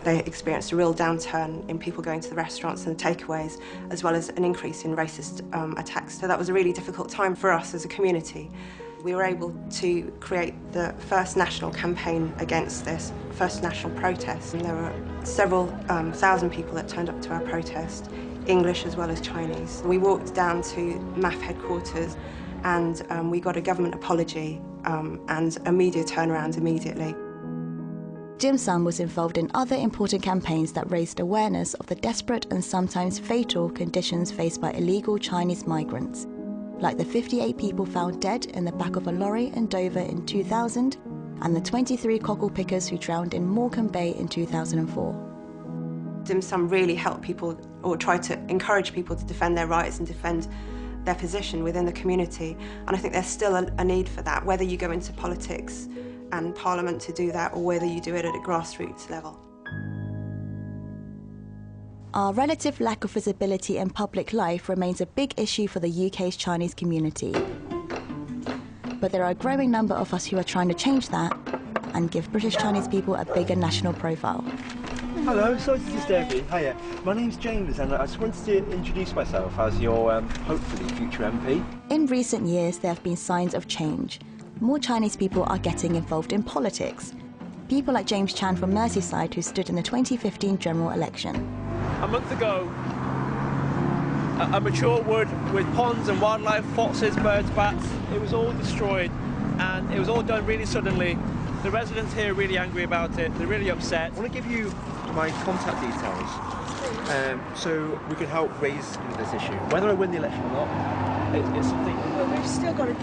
S18: They experienced a real downturn in people going to the restaurants and the takeaways, as well as an increase in racist attacks. So that was a really difficult time for us as a community. We were able to create the first national campaign against this, first national protest, and there were several thousand people that turned up to our protest, English as well as Chinese. We walked down to MAF headquarters and we got a government apology and a media turnaround immediately.
S2: Dim Sum was involved in other important campaigns that raised awareness of the desperate and sometimes fatal conditions faced by illegal Chinese migrants, like the 58 people found dead in the back of a lorry in Dover in 2000 and the 23 cockle pickers who drowned in Morecambe Bay in 2004.
S18: Dim Sum really helped people, or tried to encourage people to defend their rights and defend their position within the community, and I think there's still a need for that, whether you go into politics and Parliament to do that, or whether you do it at a grassroots level.
S2: Our relative lack of visibility in public life remains a big issue for the UK's Chinese community. But there are a growing number of us who are trying to change that and give British Chinese people a bigger national profile.
S5: Hello, so this is David. Hiya. My name's James and I just wanted to introduce myself as your, hopefully, future MP.
S2: In recent years, there have been signs of change. More Chinese people are getting involved in politics. People like James Chan from Merseyside, who stood in the 2015 general election.
S7: A month ago, a mature wood with ponds and wildlife, foxes, birds, bats, it was all destroyed, and it was all done really suddenly. The residents here are really angry about it, they're really upset.
S5: I want to give you my contact details so we can help raise this issue. Whether I win the election or not, it's something...
S4: But we've still got to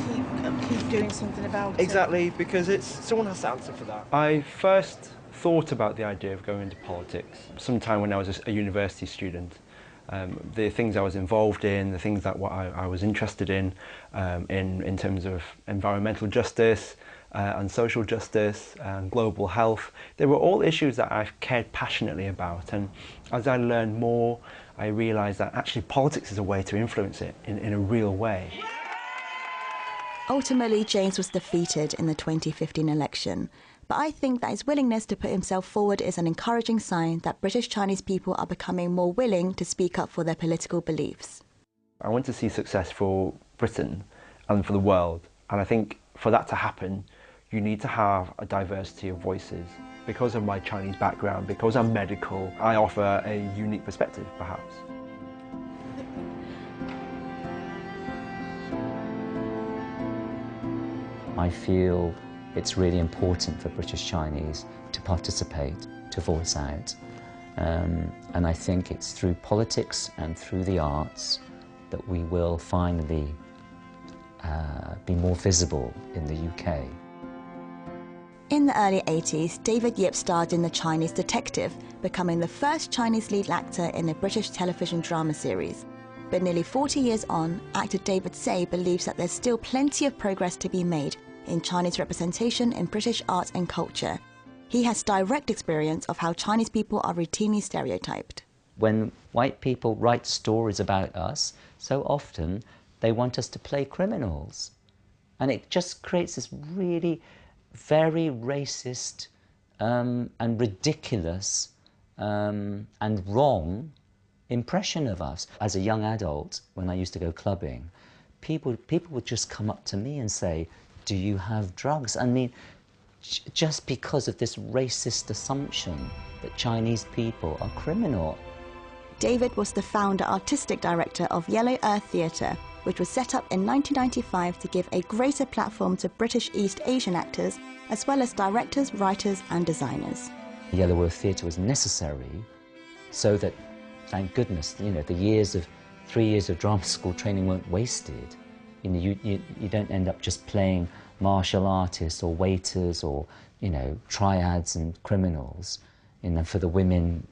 S4: keep doing something about it.
S5: Exactly, because someone has to answer for that. I first thought about the idea of going into politics sometime when I was a university student. The things I was involved in, the things that I was interested in terms of environmental justice and social justice and global health, they were all issues that I've cared passionately about. And as I learned more, I realised that actually politics is a way to influence it in a real way.
S2: Ultimately, James was defeated in the 2015 election, but I think that his willingness to put himself forward is an encouraging sign that British Chinese people are becoming more willing to speak up for their political beliefs.
S5: I want to see success for Britain and for the world, and I think for that to happen, you need to have a diversity of voices. Because of my Chinese background, because I'm medical, I offer a unique perspective, perhaps.
S8: I feel it's really important for British Chinese to participate, to voice out. And I think it's through politics and through the arts that we will finally be more visible in the UK.
S2: In the early 80s, David Yip starred in The Chinese Detective, becoming the first Chinese lead actor in a British television drama series. But nearly 40 years on, actor David Say believes that there's still plenty of progress to be made in Chinese representation in British art and culture. He has direct experience of how Chinese people are routinely stereotyped.
S8: When white people write stories about us, so often they want us to play criminals. And it just creates this really very racist and ridiculous and wrong impression of us. As a young adult, when I used to go clubbing, people would just come up to me and say, "Do you have drugs?" I mean, just because of this racist assumption that Chinese people are criminal.
S2: David was the founder artistic director of Yellow Earth Theatre, which was set up in 1995 to give a greater platform to British East Asian actors, as well as directors, writers and designers.
S8: Yellow Earth Theatre was necessary so that, thank goodness, you know, the 3 years of drama school training weren't wasted. You know, you don't end up just playing martial artists or waiters or, you know, triads and criminals. You know, for the women,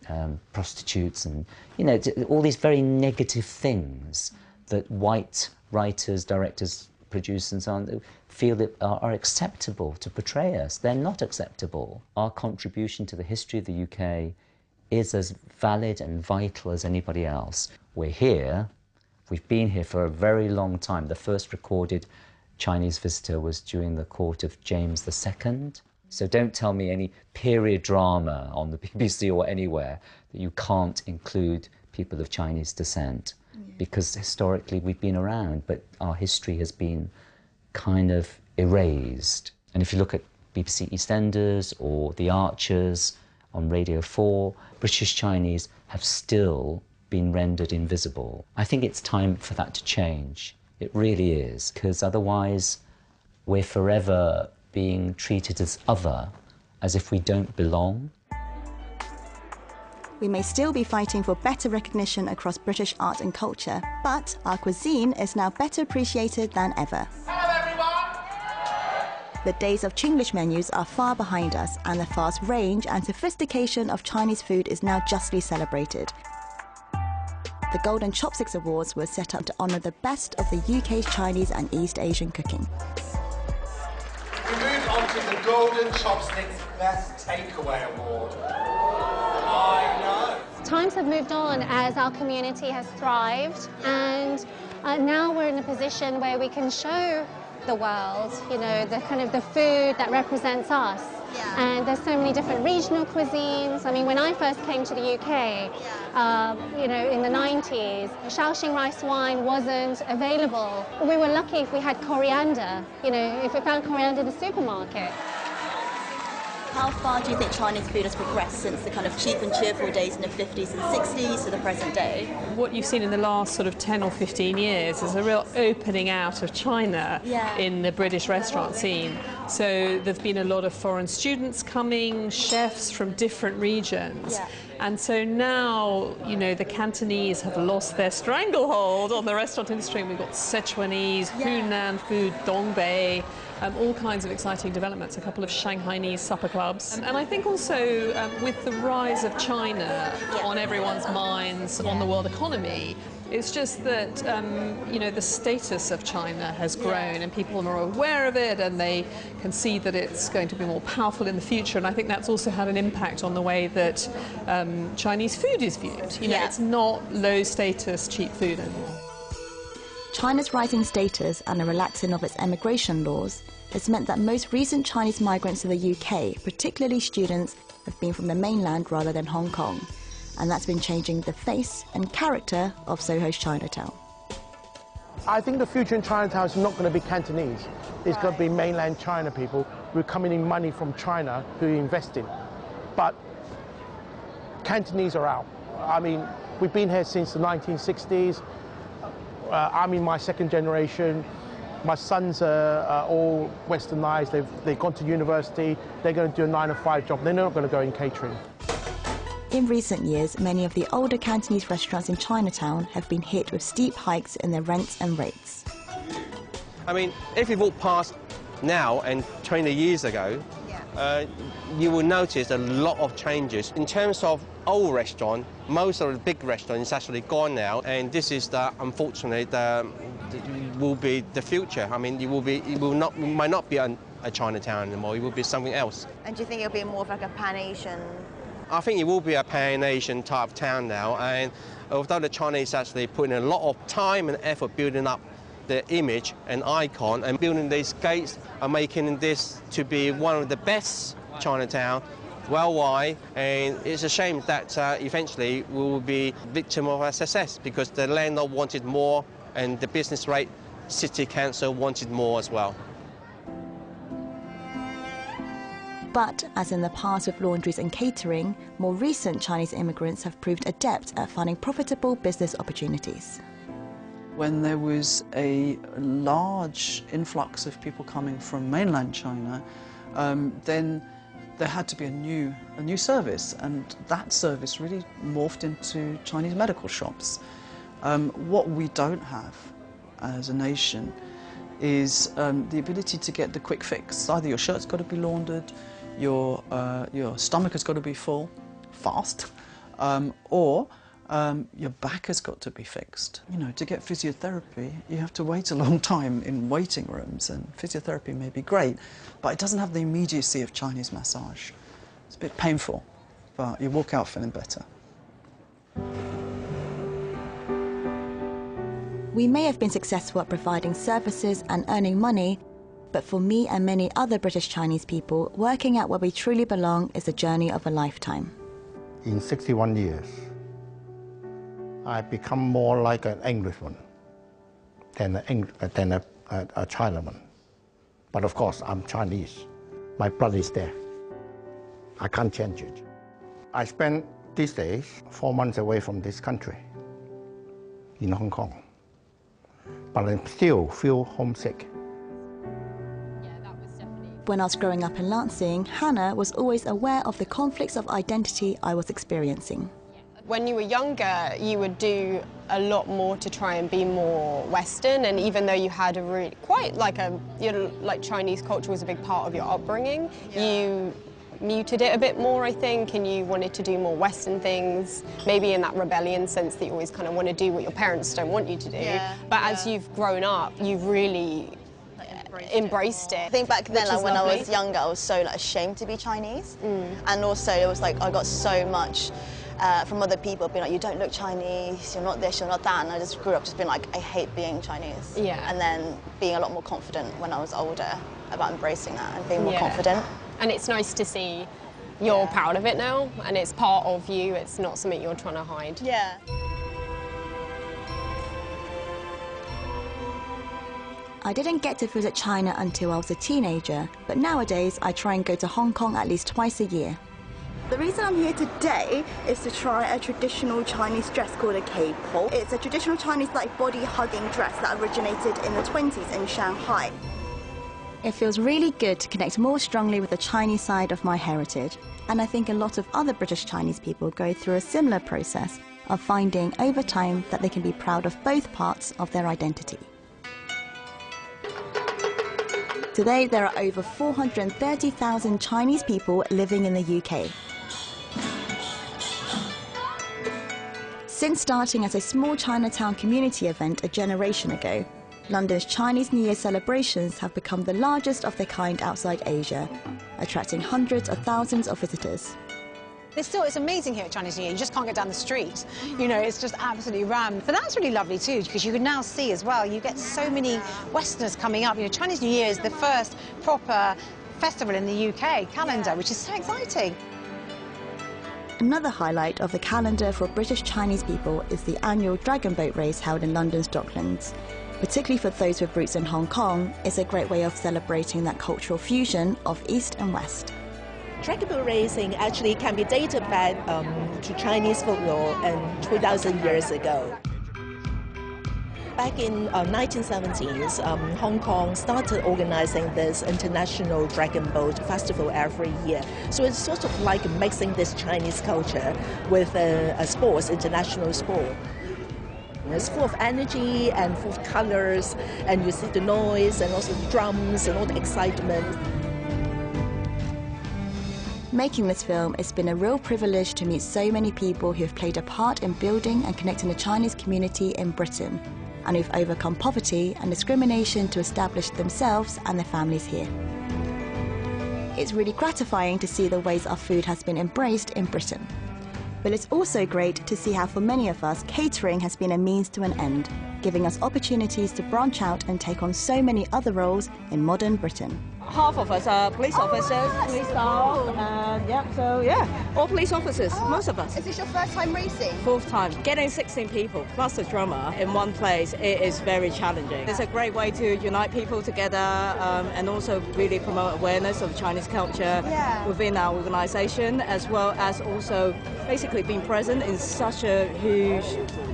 S8: prostitutes and, you know, all these very negative things that white writers, directors, producers and so on feel that are acceptable to portray us. They're not acceptable. Our contribution to the history of the UK is as valid and vital as anybody else. We're here, we've been here for a very long time. The first recorded Chinese visitor was during the court of James II. So don't tell me any period drama on the BBC or anywhere that you can't include people of Chinese descent. Because historically we've been around, but our history has been kind of erased. And if you look at BBC EastEnders or The Archers on Radio 4, British Chinese have still been rendered invisible. I think it's time for that to change. It really is, because otherwise we're forever being treated as other, as if we don't belong.
S2: We may still be fighting for better recognition across British art and culture, but our cuisine is now better appreciated than ever.
S4: Hello, everyone!
S2: The days of Chinglish menus are far behind us, and the vast range and sophistication of Chinese food is now justly celebrated. The Golden Chopsticks Awards were set up to honour the best of the UK's Chinese and East Asian cooking.
S9: We move on to the Golden Chopsticks Best Takeaway Award. I know.
S10: Times have moved on as our community has thrived, and now we're in a position where we can show the world, you know, the kind of the food that represents us. Yeah. And there's so many different regional cuisines. I mean, when I first came to the UK, you know, in the 90s, Shaoxing rice wine wasn't available. We were lucky if we had coriander, you know, if we found coriander in the supermarket.
S6: How far do you think Chinese food has progressed since the kind of cheap and cheerful days in the 50s and 60s to the present day?
S11: What you've seen in the last sort of 10 or 15 years is a real opening out of China in the British restaurant scene. So there's been a lot of foreign students coming, chefs from different regions. Yeah. And so now, you know, the Cantonese have lost their stranglehold on the restaurant industry. We've got Sichuanese, Hunan food, Dongbei, all kinds of exciting developments, a couple of Shanghainese supper clubs. And I think also with the rise of China on everyone's minds on the world economy, it's just that, you know, the status of China has grown and people are more aware of it and they can see that it's going to be more powerful in the future. And I think that's also had an impact on the way that Chinese food is viewed. You know, it's not low status, cheap food anymore.
S2: China's rising status and the relaxing of its emigration laws has meant that most recent Chinese migrants to the UK, particularly students, have been from the mainland rather than Hong Kong. And that's been changing the face and character of Soho's Chinatown.
S25: I think the future in Chinatown is not going to be Cantonese. It's going to be mainland China people who are coming in money from China who are investing. But Cantonese are out. I mean, we've been here since the 1960s. I'm in my second generation. My sons are all westernized. They've gone to university. They're going to do a 9-to-5 job. They're not going to go in catering.
S2: In recent years, many of the older Cantonese restaurants in Chinatown have been hit with steep hikes in their rents and rates.
S20: I mean, if you walk past now and 20 years ago, you will notice a lot of changes. In terms of old restaurant, most of the big restaurants is actually gone now, and this is unfortunately will be the future. I mean, it might not be a Chinatown anymore. It will be something else.
S6: And do you think it'll be more of like a Pan-Asian?
S20: I think it will be a Pan-Asian type town now, and although the Chinese actually put in a lot of time and effort building up the image and icon and building these gates and making this to be one of the best Chinatown worldwide, and it's a shame that eventually we will be victim of our success because the landlord wanted more and the business rate city council wanted more as well.
S2: But, as in the past with laundries and catering, more recent Chinese immigrants have proved adept at finding profitable business opportunities.
S21: When there was a large influx of people coming from mainland China, then there had to be a new service, and that service really morphed into Chinese medical shops. What we don't have as a nation is the ability to get the quick fix. Either your shirt's got to be laundered, your stomach has got to be full, fast, or your back has got to be fixed. You know, to get physiotherapy, you have to wait a long time in waiting rooms, and physiotherapy may be great, but it doesn't have the immediacy of Chinese massage. It's a bit painful, but you walk out feeling better.
S2: We may have been successful at providing services and earning money, but for me and many other British Chinese people, working out where we truly belong is a journey of a lifetime.
S22: In 61 years, I've become more like an Englishman than a Chinaman. But of course, I'm Chinese. My blood is there. I can't change it. I spent these days 4 months away from this country, in Hong Kong. But I still feel homesick.
S2: When I was growing up in Lansing, Hannah was always aware of the conflicts of identity I was experiencing.
S1: When you were younger, you would do a lot more to try and be more Western, and even though you had a really, quite like a, you know, like Chinese culture was a big part of your upbringing, you muted it a bit more, I think, and you wanted to do more Western things, maybe in that rebellion sense that you always kind of want to do what your parents don't want you to do. But as you've grown up, you've really embraced it.
S6: I think back then, like, when I was younger, I was so ashamed to be Chinese, and also it was like I got so much from other people being like, you don't look Chinese, you're not this, you're not that, and I just grew up just being like, I hate being Chinese. And then being a lot more confident when I was older about embracing that and being more confident.
S1: And it's nice to see you're proud of it now, and it's part of you, it's not something you're trying to hide.
S2: I didn't get to visit China until I was a teenager, but nowadays I try and go to Hong Kong at least twice a year.
S6: The reason I'm here today is to try a traditional Chinese dress called a K-pop. It's a traditional Chinese body-hugging dress that originated in the 20s in Shanghai.
S2: It feels really good to connect more strongly with the Chinese side of my heritage, and I think a lot of other British Chinese people go through a similar process of finding over time that they can be proud of both parts of their identity. Today there are over 430,000 Chinese people living in the UK. Since starting as a small Chinatown community event a generation ago, London's Chinese New Year celebrations have become the largest of their kind outside Asia, attracting hundreds of thousands of visitors.
S3: It's amazing here at Chinese New Year. You just can't get down the street. You know, it's just absolutely rammed. But that's really lovely too, because you can now see as well, you get so many Westerners coming up. You know, Chinese New Year is the first proper festival in the UK calendar, which is so exciting.
S2: Another highlight of the calendar for British Chinese people is the annual Dragon Boat race held in London's Docklands. Particularly for those with roots in Hong Kong, it's a great way of celebrating that cultural fusion of East and West.
S12: Dragon boat racing actually can be dated back to Chinese folklore 2,000 years ago. Back in 1970s, Hong Kong started organizing this international dragon boat festival every year. So it's sort of like mixing this Chinese culture with a sports, international sport. It's full of energy and full of colors, and you see the noise and also the drums and all the excitement.
S2: Making this film, it's been a real privilege to meet so many people who have played a part in building and connecting the Chinese community in Britain, and who've overcome poverty and discrimination to establish themselves and their families here. It's really gratifying to see the ways our food has been embraced in Britain. But it's also great to see how for many of us, catering has been a means to an end, giving us opportunities to branch out and take on so many other roles in modern Britain.
S13: Half of us are police officers, police staff, all police officers, most of us.
S6: Is this your first time racing?
S13: Fourth time. Getting 16 people plus a drummer in one place, it is very challenging. It's a great way to unite people together and also really promote awareness of Chinese culture within our organisation, as well as also basically being present in such a huge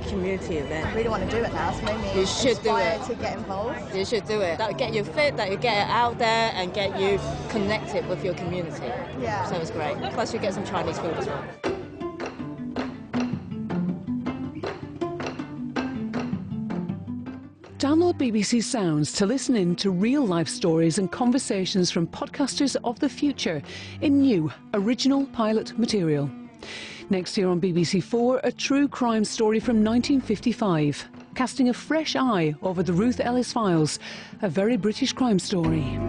S13: community event.
S6: I really want to do it now, so maybe
S13: you should do it.
S6: To get involved.
S13: You should do it. That will get you fit, that will get it out there and get you connected with your community. So it's great. Plus you get some Chinese food as well.
S23: Download BBC Sounds to listen in to real-life stories and conversations from podcasters of the future in new, original pilot material. Next year on BBC4, a true crime story from 1955, casting a fresh eye over the Ruth Ellis files, a very British crime story.